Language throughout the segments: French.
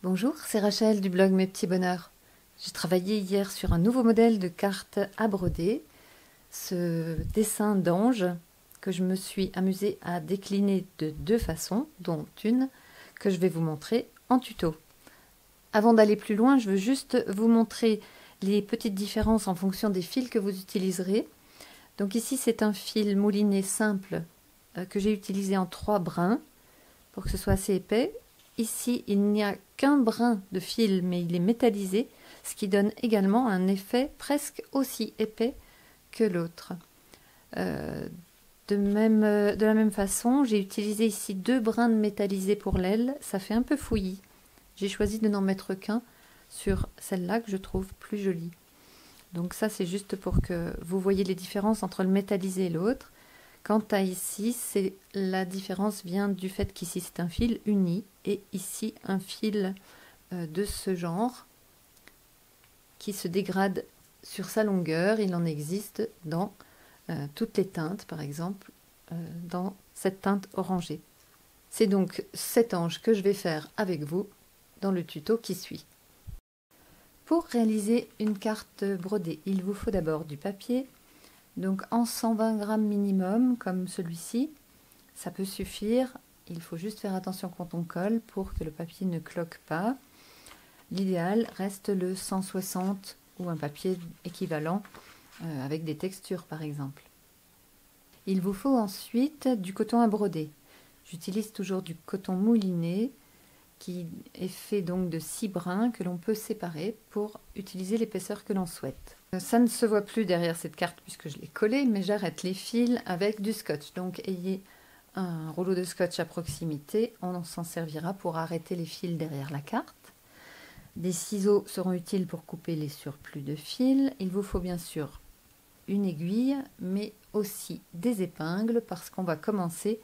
Bonjour, c'est Rachel du blog Mes Petits Bonheurs. J'ai travaillé hier sur un nouveau modèle de carte à broder, ce dessin d'ange que je me suis amusée à décliner de deux façons, dont une que je vais vous montrer en tuto. Avant d'aller plus loin, je veux juste vous montrer les petites différences en fonction des fils que vous utiliserez. Donc ici, c'est un fil mouliné simple que j'ai utilisé en 3 brins pour que ce soit assez épais. Ici, il n'y a qu'un brin de fil, mais il est métallisé, ce qui donne également un effet presque aussi épais que l'autre. De la même façon, j'ai utilisé ici 2 brins de métallisé pour l'aile, ça fait un peu fouillis. J'ai choisi de n'en mettre qu'un sur celle-là que je trouve plus jolie. Donc ça, c'est juste pour que vous voyez les différences entre le métallisé et l'autre. Quant à ici, la différence vient du fait qu'ici c'est un fil uni et ici un fil de ce genre qui se dégrade sur sa longueur. Il en existe dans toutes les teintes, par exemple dans cette teinte orangée. C'est donc cet ange que je vais faire avec vous dans le tuto qui suit. Pour réaliser une carte brodée, il vous faut d'abord du papier. Donc en 120 grammes minimum, comme celui-ci, ça peut suffire. Il faut juste faire attention quand on colle pour que le papier ne cloque pas. L'idéal reste le 160 ou un papier équivalent avec des textures par exemple. Il vous faut ensuite du coton à broder. J'utilise toujours du coton mouliné qui est fait donc de 6 brins que l'on peut séparer pour utiliser l'épaisseur que l'on souhaite. Ça ne se voit plus derrière cette carte puisque je l'ai collée, mais j'arrête les fils avec du scotch. Donc ayez un rouleau de scotch à proximité, on s'en servira pour arrêter les fils derrière la carte. Des ciseaux seront utiles pour couper les surplus de fils. Il vous faut bien sûr une aiguille, mais aussi des épingles parce qu'on va commencer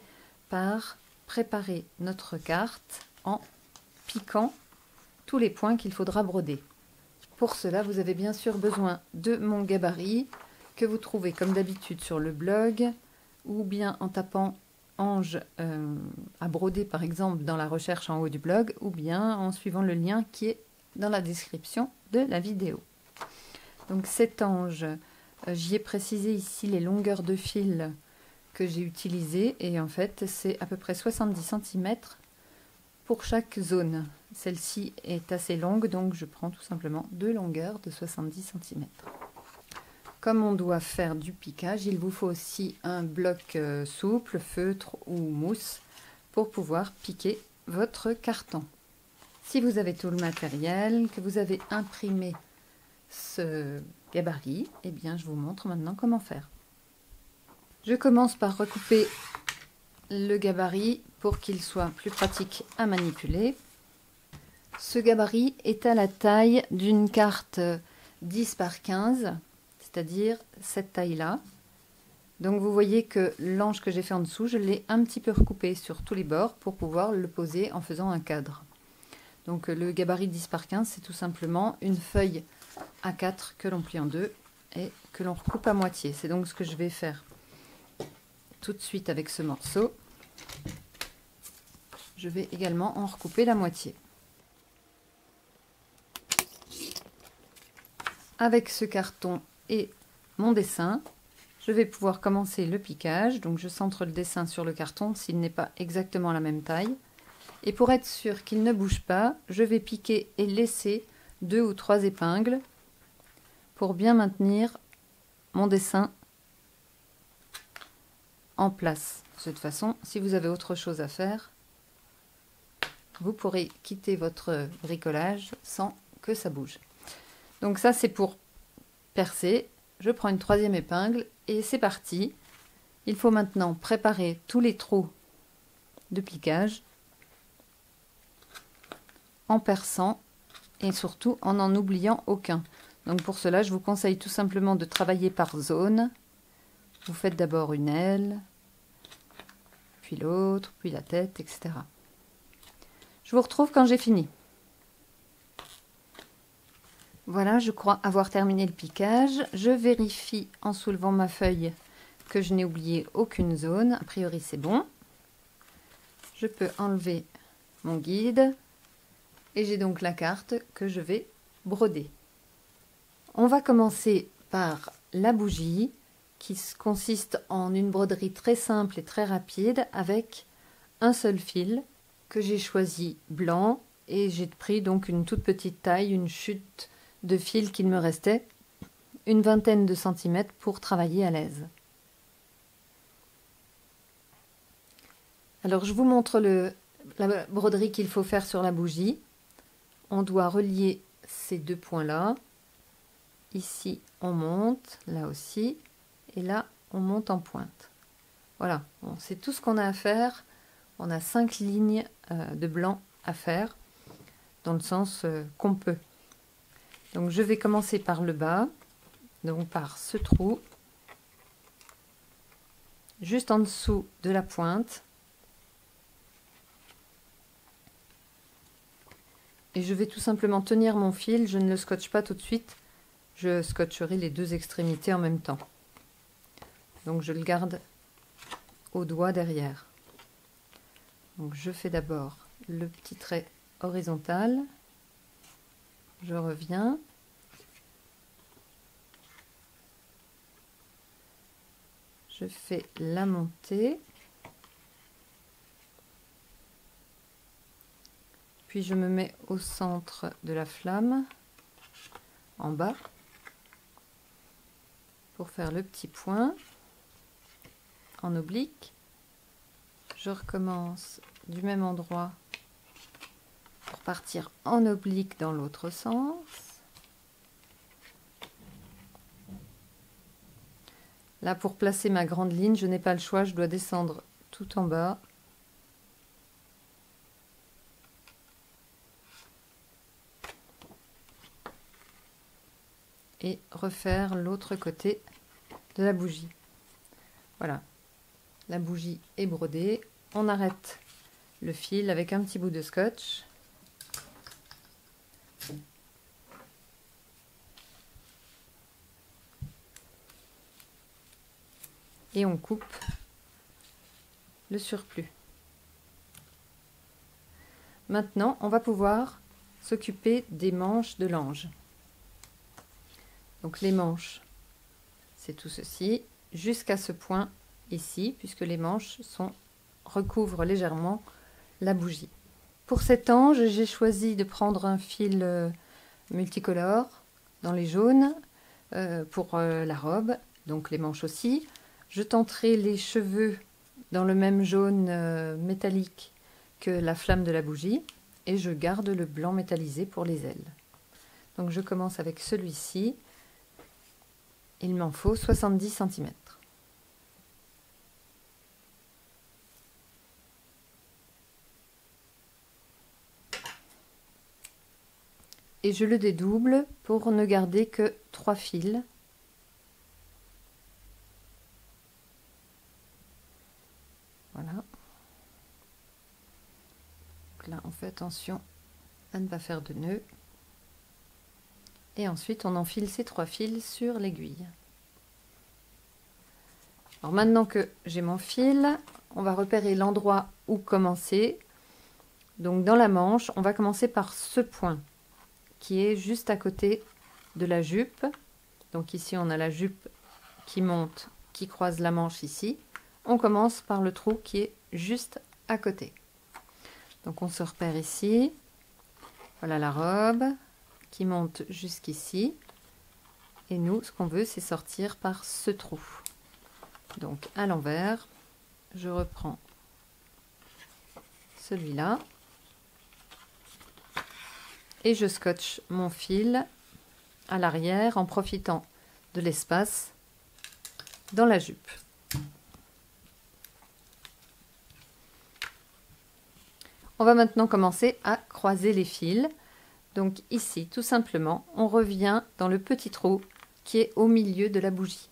par préparer notre carte en piquant tous les points qu'il faudra broder. Pour cela, vous avez bien sûr besoin de mon gabarit que vous trouvez comme d'habitude sur le blog ou bien en tapant ange à broder par exemple dans la recherche en haut du blog ou bien en suivant le lien qui est dans la description de la vidéo. Donc cet ange, j'y ai précisé ici les longueurs de fil que j'ai utilisées et en fait c'est à peu près 70 cm pour chaque zone. Celle-ci est assez longue, donc je prends tout simplement 2 longueurs de 70 cm. Comme on doit faire du piquage, il vous faut aussi un bloc souple, feutre ou mousse pour pouvoir piquer votre carton. Si vous avez tout le matériel, que vous avez imprimé ce gabarit, eh bien je vous montre maintenant comment faire. Je commence par recouper le gabarit pour qu'il soit plus pratique à manipuler. Ce gabarit est à la taille d'une carte 10 par 15, c'est-à-dire cette taille-là. Donc vous voyez que l'ange que j'ai fait en dessous, je l'ai un petit peu recoupé sur tous les bords pour pouvoir le poser en faisant un cadre. Donc le gabarit 10 par 15, c'est tout simplement une feuille A4 que l'on plie en deux et que l'on recoupe à moitié. C'est donc ce que je vais faire tout de suite avec ce morceau. Je vais également en recouper la moitié. Avec ce carton et mon dessin, je vais pouvoir commencer le piquage. Donc je centre le dessin sur le carton s'il n'est pas exactement la même taille. Et pour être sûr qu'il ne bouge pas, je vais piquer et laisser 2 ou 3 épingles pour bien maintenir mon dessin en place. De toute façon, si vous avez autre chose à faire, vous pourrez quitter votre bricolage sans que ça bouge. Donc ça, c'est pour percer. Je prends une 3e épingle et c'est parti. Il faut maintenant préparer tous les trous de piquage en perçant et surtout en n'en oubliant aucun. Donc pour cela, je vous conseille tout simplement de travailler par zone. Vous faites d'abord une aile, puis l'autre, puis la tête, etc. Je vous retrouve quand j'ai fini. Voilà, je crois avoir terminé le piquage. Je vérifie en soulevant ma feuille que je n'ai oublié aucune zone. A priori, c'est bon. Je peux enlever mon guide Et j'ai donc la carte que je vais broder. On va commencer par la bougie qui consiste en une broderie très simple et très rapide avec un seul fil que j'ai choisi blanc et j'ai pris donc une toute petite taille, une chute de fil qu'il me restait, une vingtaine de centimètres pour travailler à l'aise. Alors je vous montre la broderie qu'il faut faire sur la bougie. On doit relier ces deux points-là. Ici, on monte, là aussi, et là, on monte en pointe. Voilà, bon, c'est tout ce qu'on a à faire. On a 5 lignes de blanc à faire, dans le sens qu'on peut. Donc, je vais commencer par le bas, donc par ce trou, juste en dessous de la pointe. Et je vais tout simplement tenir mon fil, je ne le scotche pas tout de suite. Je scotcherai les deux extrémités en même temps. Donc je le garde au doigt derrière. Donc je fais d'abord le petit trait horizontal. Je reviens. Je fais la montée. Puis je me mets au centre de la flamme, en bas, pour faire le petit point en oblique. Je recommence du même endroit pour partir en oblique dans l'autre sens. Là, pour placer ma grande ligne, je n'ai pas le choix, je dois descendre tout en bas. Et refaire l'autre côté de la bougie. Voilà, la bougie est brodée. On arrête le fil avec un petit bout de scotch. Et on coupe le surplus. Maintenant, on va pouvoir s'occuper des manches de l'ange. Donc les manches, c'est tout ceci, jusqu'à ce point ici, puisque les manches recouvrent légèrement la bougie. Pour cet ange, j'ai choisi de prendre un fil multicolore dans les jaunes pour la robe, donc les manches aussi. Je tenterai les cheveux dans le même jaune métallique que la flamme de la bougie et je garde le blanc métallisé pour les ailes. Donc je commence avec celui-ci. Il m'en faut 70 cm. Et je le dédouble pour ne garder que 3 fils. Voilà. Donc là, on fait attention à ne pas faire de nœud. Et ensuite, on enfile ces 3 fils sur l'aiguille. Alors maintenant que j'ai mon fil, on va repérer l'endroit où commencer. Donc dans la manche, on va commencer par ce point qui est juste à côté de la jupe. Donc ici, on a la jupe qui monte, qui croise la manche ici. On commence par le trou qui est juste à côté. Donc on se repère ici. Voilà la robe qui monte jusqu'ici. Et nous, ce qu'on veut, c'est sortir par ce trou. Donc à l'envers, je reprends celui-là. Et je scotche mon fil à l'arrière en profitant de l'espace dans la jupe. On va maintenant commencer à croiser les fils. Donc ici, tout simplement, on revient dans le petit trou qui est au milieu de la bougie.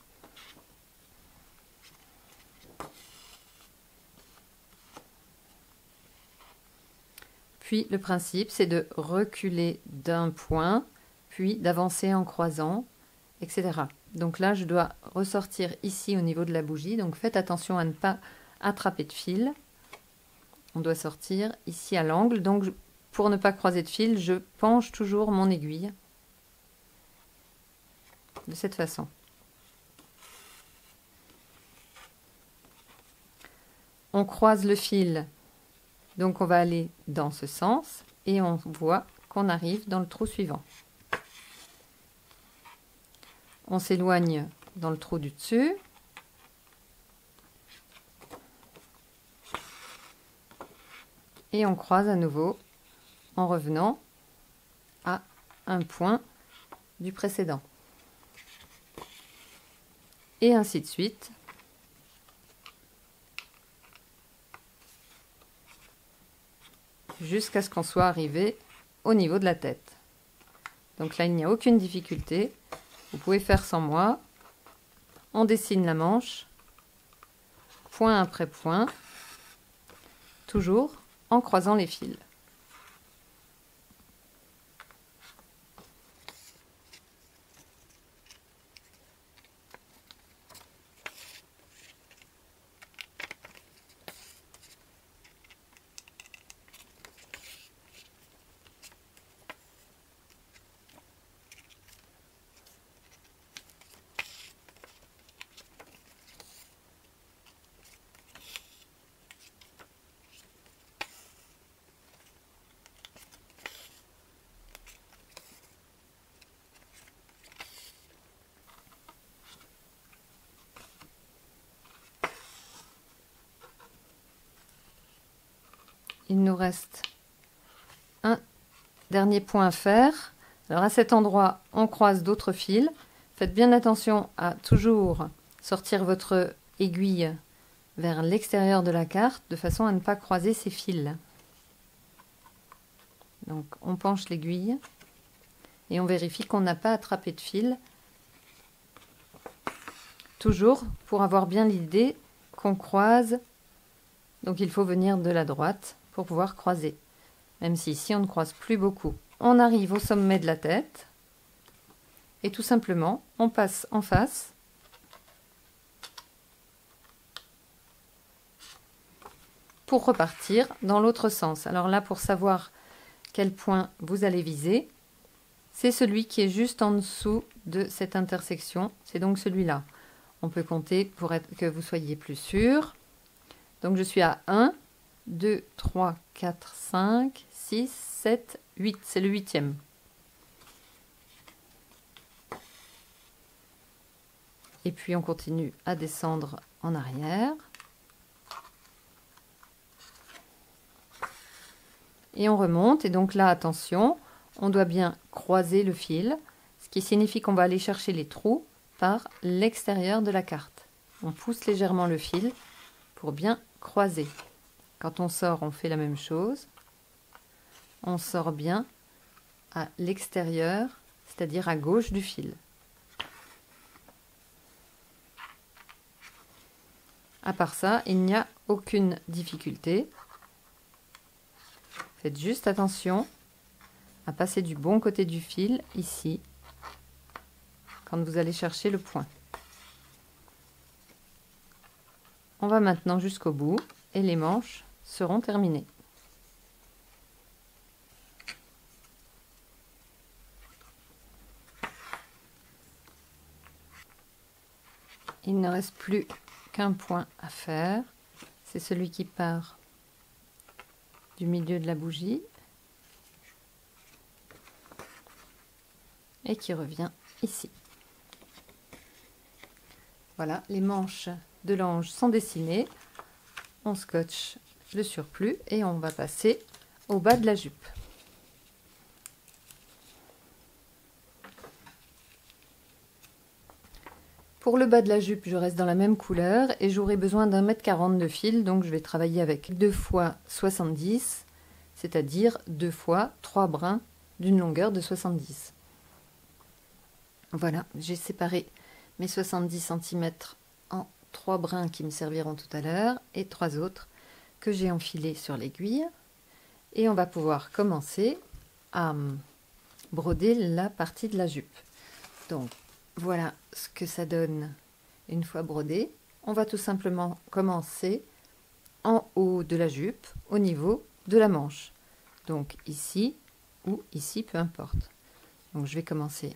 Puis le principe, c'est de reculer d'un point, puis d'avancer en croisant, etc. Donc là, je dois ressortir ici au niveau de la bougie. Donc faites attention à ne pas attraper de fil. On doit sortir ici à l'angle. Donc pour ne pas croiser de fil, je penche toujours mon aiguille de cette façon. On croise le fil, donc on va aller dans ce sens et on voit qu'on arrive dans le trou suivant. On s'éloigne dans le trou du dessus. Et on croise à nouveau en revenant à un point du précédent. Et ainsi de suite. Jusqu'à ce qu'on soit arrivé au niveau de la tête. Donc là, il n'y a aucune difficulté. Vous pouvez faire sans moi. On dessine la manche, point après point, toujours en croisant les fils. Il nous reste un dernier point à faire. Alors à cet endroit, on croise d'autres fils. Faites bien attention à toujours sortir votre aiguille vers l'extérieur de la carte de façon à ne pas croiser ces fils. Donc on penche l'aiguille et on vérifie qu'on n'a pas attrapé de fil. Toujours pour avoir bien l'idée qu'on croise. Donc il faut venir de la droite pour pouvoir croiser. Même si ici on ne croise plus beaucoup. On arrive au sommet de la tête. Et tout simplement, on passe en face. Pour repartir dans l'autre sens. Alors là, pour savoir quel point vous allez viser, c'est celui qui est juste en dessous de cette intersection. C'est donc celui-là. On peut compter pour que vous soyez plus sûr. Donc je suis à 1, 2, 3, 4, 5, 6, 7, 8. C'est le 8e. Et puis on continue à descendre en arrière. Et on remonte. Et donc là, attention, on doit bien croiser le fil. Ce qui signifie qu'on va aller chercher les trous par l'extérieur de la carte. On pousse légèrement le fil pour bien croiser. Quand on sort, on fait la même chose. On sort bien à l'extérieur, c'est-à-dire à gauche du fil. À part ça, il n'y a aucune difficulté. Faites juste attention à passer du bon côté du fil, ici, quand vous allez chercher le point. On va maintenant jusqu'au bout et les manches seront terminées. Il ne reste plus qu'un point à faire. C'est celui qui part du milieu de la bougie et qui revient ici. Voilà, les manches de l'ange sont dessinées. On scotche le surplus et on va passer au bas de la jupe. Pour le bas de la jupe, je reste dans la même couleur et j'aurai besoin d'1,40 m de fil, donc je vais travailler avec 2 fois 70, c'est-à-dire 2 fois 3 brins d'une longueur de 70. Voilà, j'ai séparé mes 70 cm en 3 brins qui me serviront tout à l'heure et 3 autres que j'ai enfilés sur l'aiguille. Et on va pouvoir commencer à broder la partie de la jupe. Donc, voilà ce que ça donne une fois brodé. On va tout simplement commencer en haut de la jupe, au niveau de la manche. donc ici ou ici, peu importe. Donc je vais commencer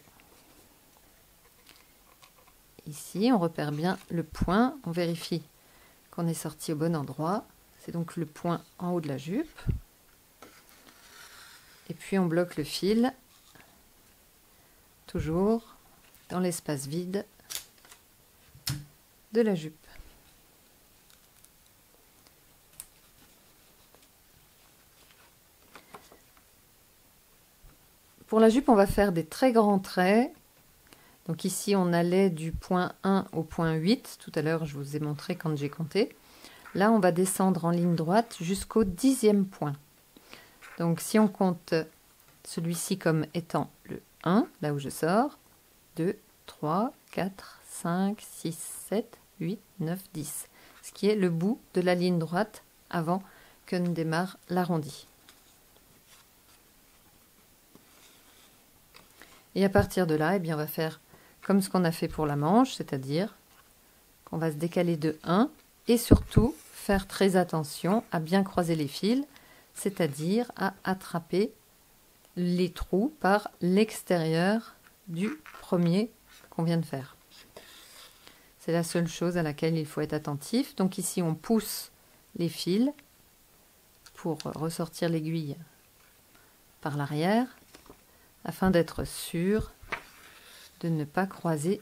ici, on repère bien le point, on vérifie qu'on est sorti au bon endroit. C'est donc le point en haut de la jupe. Et puis on bloque le fil, toujours dans l'espace vide de la jupe. Pour la jupe, on va faire des très grands traits. Donc ici, on allait du point 1 au point 8. Tout à l'heure, je vous ai montré quand j'ai compté. Là, on va descendre en ligne droite jusqu'au 10e point. Donc si on compte celui-ci comme étant le 1, là où je sors, 2, 3, 4, 5, 6, 7, 8, 9, 10. Ce qui est le bout de la ligne droite avant que ne démarre l'arrondi. Et à partir de là, eh bien, on va faire comme ce qu'on a fait pour la manche, c'est-à-dire qu'on va se décaler de 1 et surtout faire très attention à bien croiser les fils, c'est-à-dire à attraper les trous par l'extérieur du premier qu'on vient de faire. C'est la seule chose à laquelle il faut être attentif. Donc ici, on pousse les fils pour ressortir l'aiguille par l'arrière, afin d'être sûr de ne pas croiser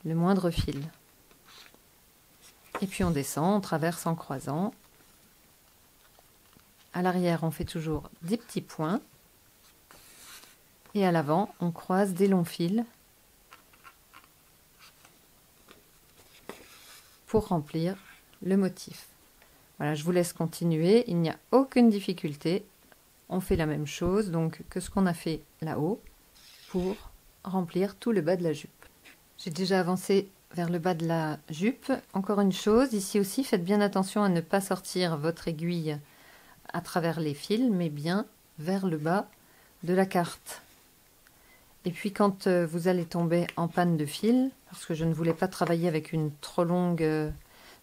le moindre fil. Et puis on descend, on traverse en croisant. À l'arrière, on fait toujours des petits points. Et à l'avant, on croise des longs fils pour remplir le motif. Voilà, je vous laisse continuer. Il n'y a aucune difficulté. On fait la même chose donc que ce qu'on a fait là-haut pour remplir tout le bas de la jupe. J'ai déjà avancé vers le bas de la jupe. Encore une chose, ici aussi, faites bien attention à ne pas sortir votre aiguille à travers les fils, mais bien vers le bas de la carte. Et puis quand vous allez tomber en panne de fil, parce que je ne voulais pas travailler avec une trop longue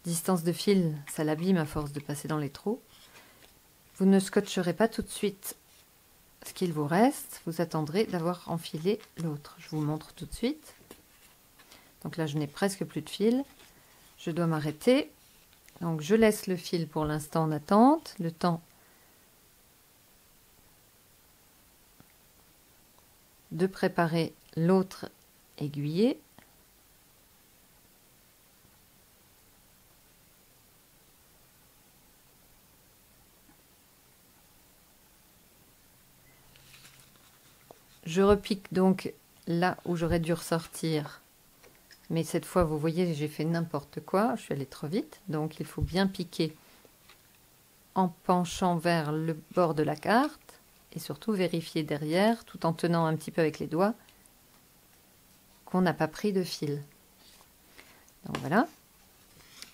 distance de fil, ça l'abîme à force de passer dans les trous, vous ne scotcherez pas tout de suite ce qu'il vous reste, vous attendrez d'avoir enfilé l'autre. Je vous montre tout de suite. Donc là, je n'ai presque plus de fil. Je dois m'arrêter. Donc je laisse le fil pour l'instant en attente, le temps de préparer l'autre aiguillé. Je repique donc là où j'aurais dû ressortir. Mais cette fois, vous voyez, j'ai fait n'importe quoi. Je suis allée trop vite. Donc, il faut bien piquer en penchant vers le bord de la carte. Et surtout, vérifier derrière, tout en tenant un petit peu avec les doigts, qu'on n'a pas pris de fil. Donc, voilà.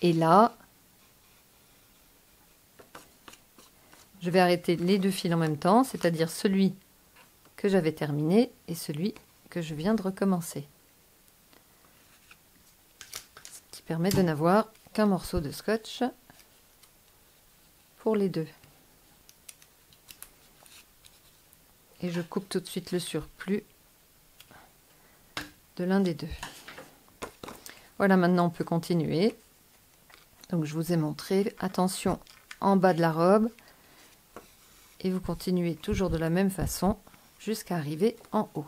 Et là, je vais arrêter les deux fils en même temps, c'est-à-dire celui que j'avais terminé et celui que je viens de recommencer. Ce qui permet de n'avoir qu'un morceau de scotch pour les deux. Et je coupe tout de suite le surplus de l'un des deux. Voilà, maintenant on peut continuer. Donc je vous ai montré, attention en bas de la robe. Et vous continuez toujours de la même façon jusqu'à arriver en haut.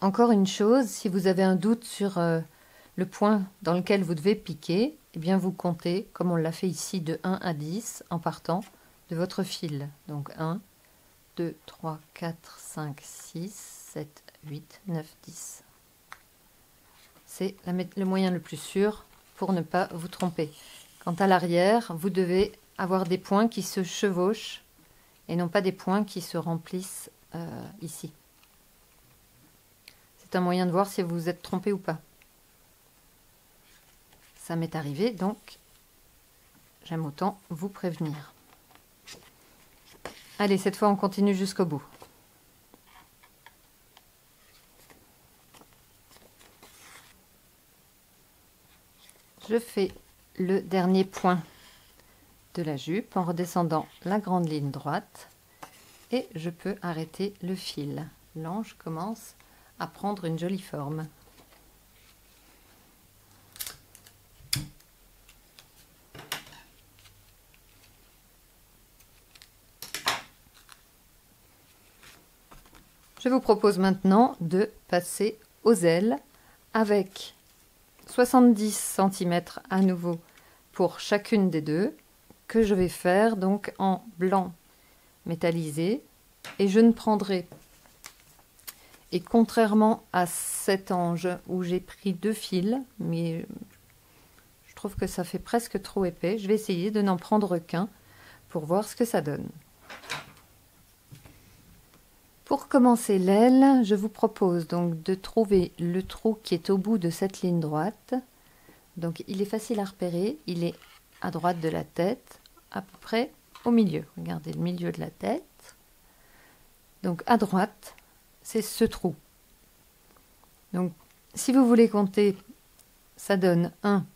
Encore une chose, si vous avez un doute sur le point dans lequel vous devez piquer, eh bien vous comptez, comme on l'a fait ici, de 1 à 10 en partant de votre fil. Donc 1, 2, 3, 4, 5, 6, 7, 8, 9, 10. C'est le moyen le plus sûr pour ne pas vous tromper. Quant à l'arrière, vous devez avoir des points qui se chevauchent et non pas des points qui se remplissent ici. C'est un moyen de voir si vous vous êtes trompé ou pas. Ça m'est arrivé, donc j'aime autant vous prévenir. Allez, cette fois on continue jusqu'au bout. Je fais le dernier point de la jupe en redescendant la grande ligne droite et je peux arrêter le fil. L'ange commence à prendre une jolie forme. Je vous propose maintenant de passer aux ailes avec 70 cm à nouveau pour chacune des deux, que je vais faire donc en blanc métallisé, et je ne prendrai, et contrairement à cet ange où j'ai pris 2 fils, mais je trouve que ça fait presque trop épais, je vais essayer de n'en prendre qu'un pour voir ce que ça donne. Pour commencer l'aile, je vous propose donc de trouver le trou qui est au bout de cette ligne droite. Donc il est facile à repérer, il est à droite de la tête, à peu près au milieu. Regardez le milieu de la tête. Donc à droite, c'est ce trou. Donc si vous voulez compter, ça donne 1,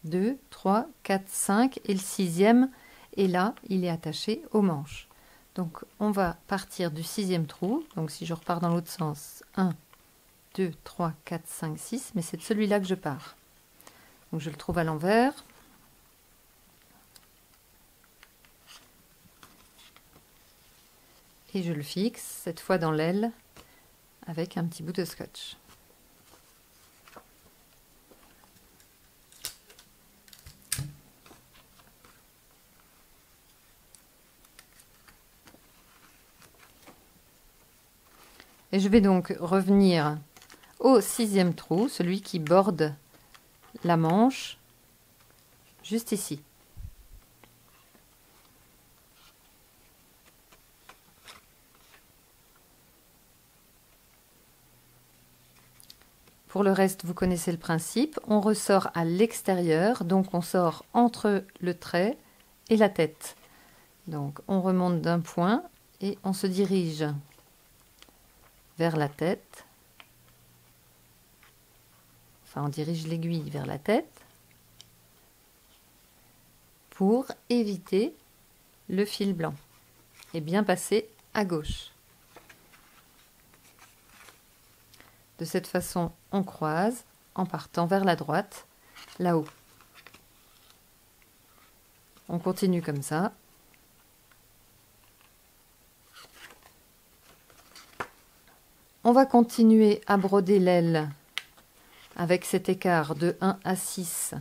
2, 3, 4, 5 et le 6e est là, il est attaché au manche. Donc on va partir du 6e trou. Donc si je repars dans l'autre sens, 1, 2, 3, 4, 5, 6, mais c'est de celui-là que je pars. Donc je le trouve à l'envers. Et je le fixe, cette fois dans l'aile, avec un petit bout de scotch. Et je vais donc revenir au 6e trou, celui qui borde la manche, juste ici. Pour le reste, vous connaissez le principe. On ressort à l'extérieur, donc on sort entre le trait et la tête. Donc on remonte d'un point et on se dirige vers la tête. Enfin, on dirige l'aiguille vers la tête pour éviter le fil blanc et bien passer à gauche. De cette façon, on croise en partant vers la droite, là-haut. On continue comme ça. On va continuer à broder l'aile avec cet écart de 1 à 6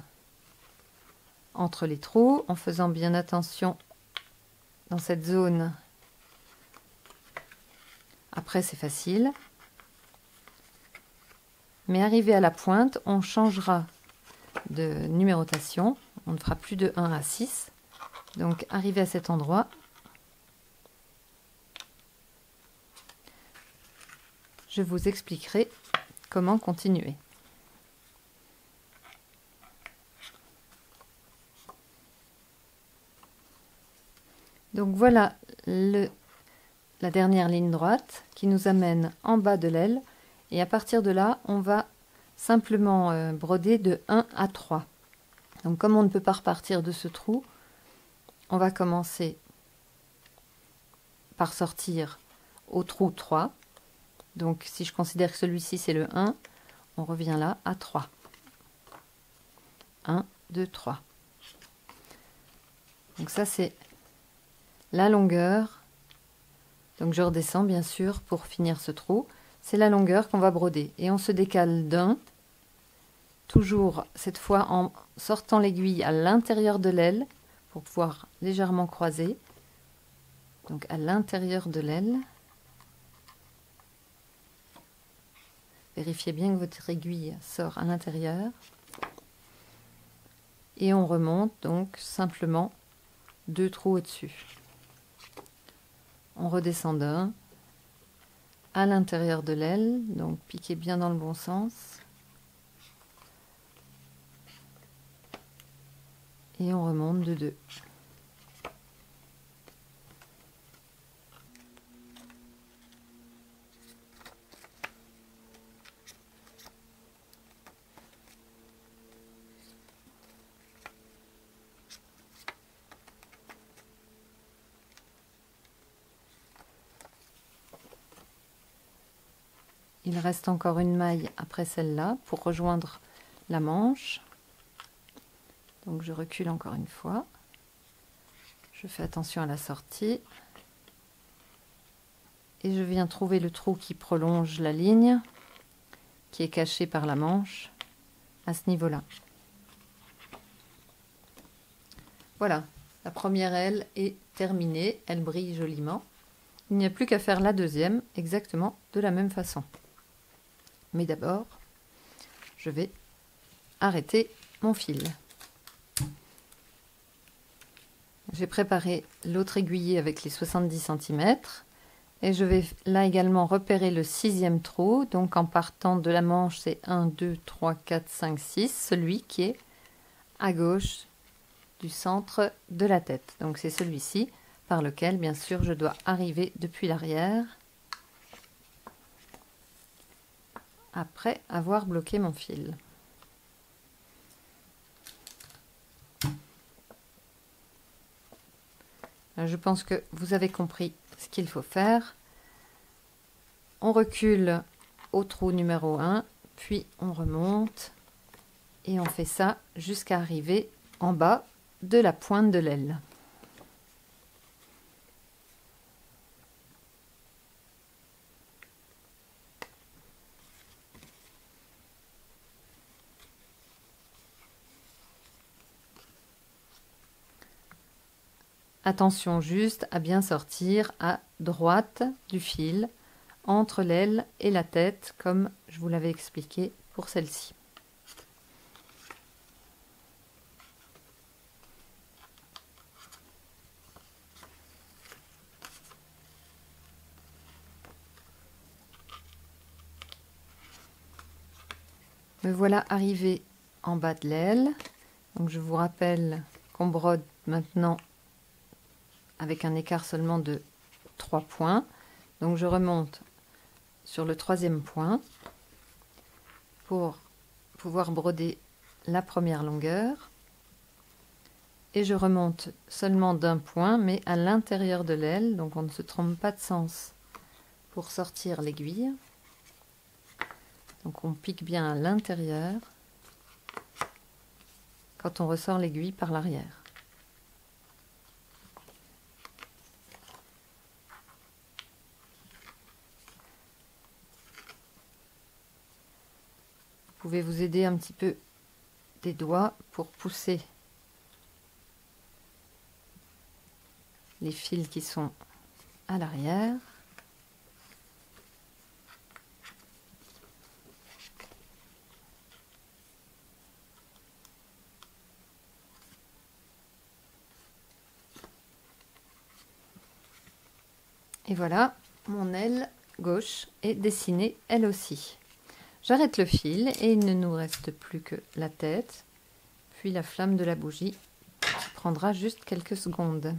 entre les trous, en faisant bien attention dans cette zone. Après, c'est facile. Mais arrivé à la pointe, on changera de numérotation. On ne fera plus de 1 à 6. Donc, arrivé à cet endroit, je vous expliquerai comment continuer. Donc voilà la dernière ligne droite qui nous amène en bas de l'aile. Et à partir de là, on va simplement broder de 1 à 3. Donc comme on ne peut pas repartir de ce trou, on va commencer par sortir au trou 3. Donc si je considère que celui-ci c'est le 1, on revient là à 3. 1, 2, 3. Donc ça c'est la longueur. Donc je redescends bien sûr pour finir ce trou. C'est la longueur qu'on va broder. Et on se décale d'un, toujours cette fois en sortant l'aiguille à l'intérieur de l'aile pour pouvoir légèrement croiser. Donc à l'intérieur de l'aile. Vérifiez bien que votre aiguille sort à l'intérieur. Et on remonte donc simplement 2 trous au-dessus. On redescend d'un à l'intérieur de l'aile, donc piquez bien dans le bon sens. Et on remonte de 2. il reste encore une maille après celle-là pour rejoindre la manche. Donc je recule encore une fois. Je fais attention à la sortie. Et je viens trouver le trou qui prolonge la ligne, qui est caché par la manche, à ce niveau-là. Voilà, la première aile est terminée, elle brille joliment. Il n'y a plus qu'à faire la deuxième, exactement de la même façon. Mais d'abord, je vais arrêter mon fil. J'ai préparé l'autre aiguillé avec les 70 cm et je vais là également repérer le 6e trou. Donc en partant de la manche, c'est 1, 2, 3, 4, 5, 6, celui qui est à gauche du centre de la tête. Donc c'est celui-ci par lequel bien sûr je dois arriver depuis l'arrière après avoir bloqué mon fil. Je pense que vous avez compris ce qu'il faut faire. On recule au trou numéro 1, puis on remonte et on fait ça jusqu'à arriver en bas de la pointe de l'aile. Attention juste à bien sortir à droite du fil, entre l'aile et la tête, comme je vous l'avais expliqué pour celle-ci. Me voilà arrivé en bas de l'aile. Donc je vous rappelle qu'on brode maintenant avec un écart seulement de 3 points. Donc je remonte sur le 3e point pour pouvoir broder la première longueur. Et je remonte seulement d'un point, mais à l'intérieur de l'aile, donc on ne se trompe pas de sens pour sortir l'aiguille. Donc on pique bien à l'intérieur quand on ressort l'aiguille par l'arrière. Vous pouvez vous aider un petit peu des doigts pour pousser les fils qui sont à l'arrière. Et voilà, mon aile gauche est dessinée elle aussi. J'arrête le fil et il ne nous reste plus que la tête, puis la flamme de la bougie qui prendra juste quelques secondes.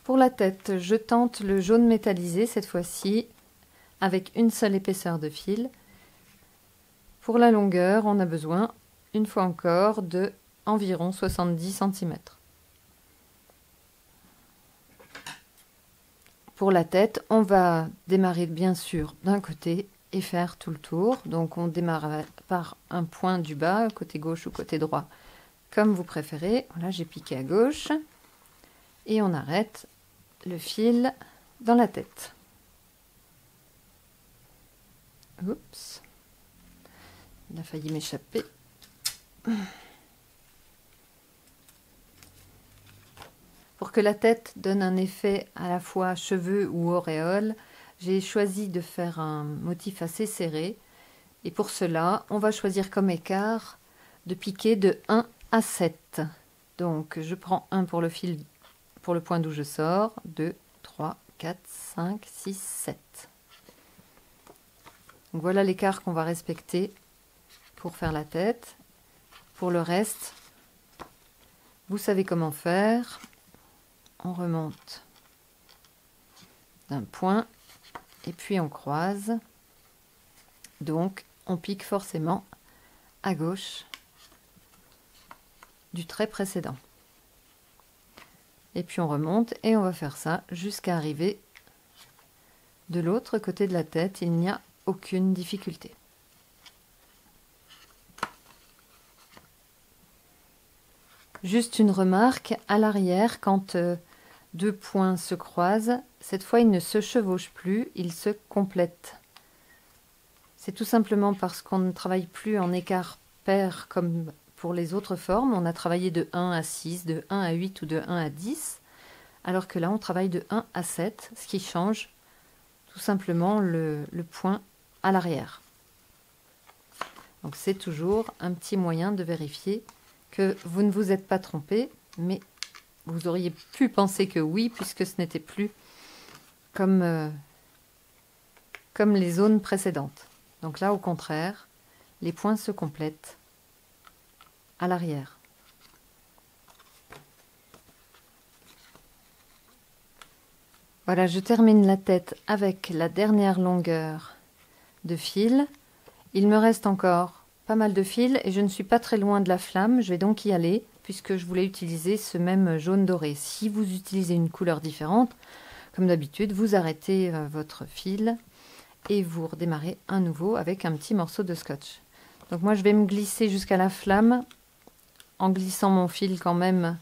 Pour la tête, je tente le jaune métallisé cette fois-ci avec une seule épaisseur de fil. Pour la longueur, on a besoin, une fois encore, de environ 70 cm. Pour la tête, on va démarrer bien sûr d'un côté et faire tout le tour. Donc on démarre par un point du bas, côté gauche ou côté droit, comme vous préférez. Voilà, j'ai piqué à gauche et on arrête le fil dans la tête. Oups, il a failli m'échapper. Pour que la tête donne un effet à la fois cheveux ou auréole, j'ai choisi de faire un motif assez serré. Et pour cela, on va choisir comme écart de piquer de 1 à 7. Donc je prends 1 pour le fil, pour le point d'où je sors, 2, 3, 4, 5, 6, 7. Donc voilà l'écart qu'on va respecter pour faire la tête. Pour le reste, vous savez comment faire. On remonte d'un point et puis on croise. Donc on pique forcément à gauche du trait précédent. Et puis on remonte et on va faire ça jusqu'à arriver De l'autre côté de la tête, il n'y a aucune difficulté. Juste une remarque, à l'arrière, quand deux points se croisent, cette fois ils ne se chevauchent plus, ils se complètent. C'est tout simplement parce qu'on ne travaille plus en écart pair comme pour les autres formes. On a travaillé de 1 à 6, de 1 à 8 ou de 1 à 10, alors que là on travaille de 1 à 7, ce qui change tout simplement le point à l'arrière. Donc c'est toujours un petit moyen de vérifier que vous ne vous êtes pas trompé, mais vous auriez pu penser que oui, puisque ce n'était plus comme les zones précédentes. Donc là, au contraire, les points se complètent à l'arrière. Voilà, je termine la tête avec la dernière longueur de fil. Il me reste encore pas mal de fils et je ne suis pas très loin de la flamme. Je vais donc y aller puisque je voulais utiliser ce même jaune doré. Si vous utilisez une couleur différente, comme d'habitude, vous arrêtez votre fil et vous redémarrez un nouveau avec un petit morceau de scotch. Donc moi je vais me glisser jusqu'à la flamme en glissant mon fil quand même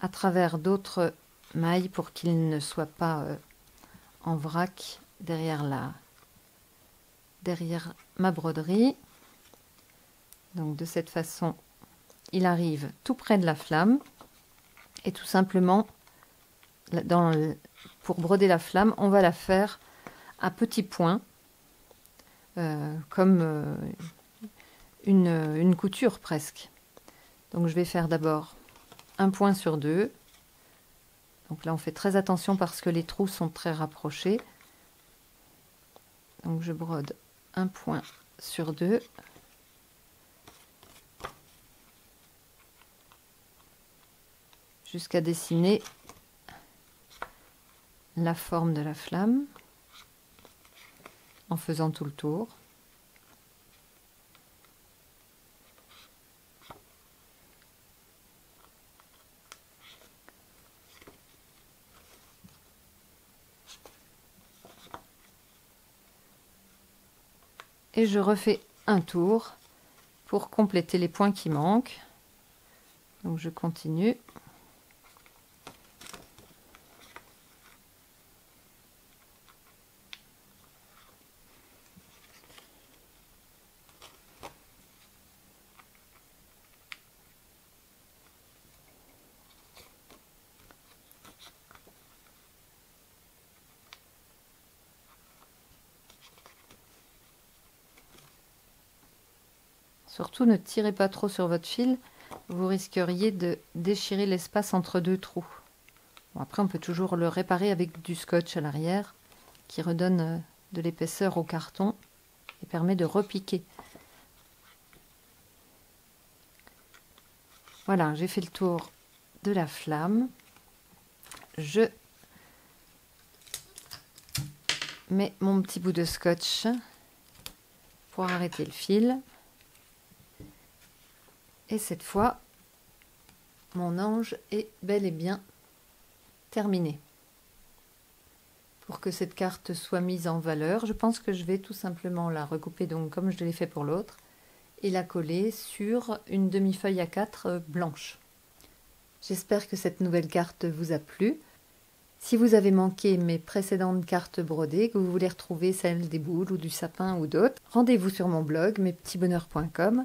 à travers d'autres mailles pour qu'il ne soit pas en vrac derrière ma broderie. Donc de cette façon, il arrive tout près de la flamme et tout simplement, pour broder la flamme, on va la faire à petits points, comme une couture presque. Donc je vais faire d'abord un point sur deux. Donc là on fait très attention parce que les trous sont très rapprochés. Donc je brode un point sur deux. Jusqu'à dessiner la forme de la flamme en faisant tout le tour. Et je refais un tour pour compléter les points qui manquent. Donc je continue. Surtout, ne tirez pas trop sur votre fil, vous risqueriez de déchirer l'espace entre deux trous. Bon, après, on peut toujours le réparer avec du scotch à l'arrière, qui redonne de l'épaisseur au carton et permet de repiquer. Voilà, j'ai fait le tour de la flamme. Je mets mon petit bout de scotch pour arrêter le fil. Et cette fois, mon ange est bel et bien terminé. Pour que cette carte soit mise en valeur, je pense que je vais tout simplement la recouper donc comme je l'ai fait pour l'autre et la coller sur une demi-feuille A4 blanche. J'espère que cette nouvelle carte vous a plu. Si vous avez manqué mes précédentes cartes brodées, que vous voulez retrouver celles des boules ou du sapin ou d'autres, rendez-vous sur mon blog mespetitsbonheurs.com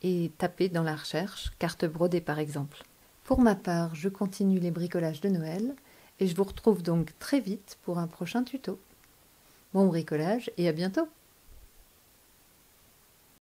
et tapez dans la recherche carte brodée par exemple. Pour ma part, je continue les bricolages de Noël et je vous retrouve donc très vite pour un prochain tuto. Bon bricolage et à bientôt!